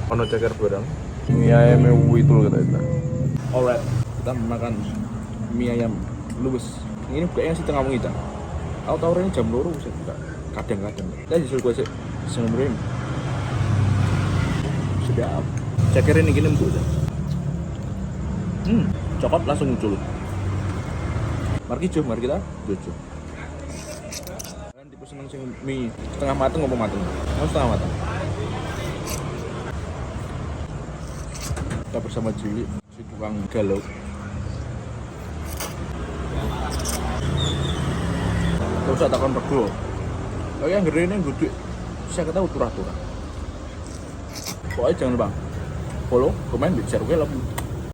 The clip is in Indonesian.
Ono ceker barang. Mie ayam itu kata kita. Alright, kita makan mie ayam luwes. Ini kayaknya sih tengah wengi ta. Aku tahu ini jam 2 sih enggak. Kadang-kadang. Kita disuruh gue sih sebenarnya. Sedap. Ceker ini gini empuk. Coklat langsung muncul. Mari kita jojo. Kan tipe seneng sing mie setengah mateng apa mateng? Mau setengah mateng. Kita bersama Juli, si tukang galau. Gak usah takon rego. Kayak yang gede ini gede. Saya ketahui turah-turah. Pokoknya jangan lupa follow, komen, share, oke lah.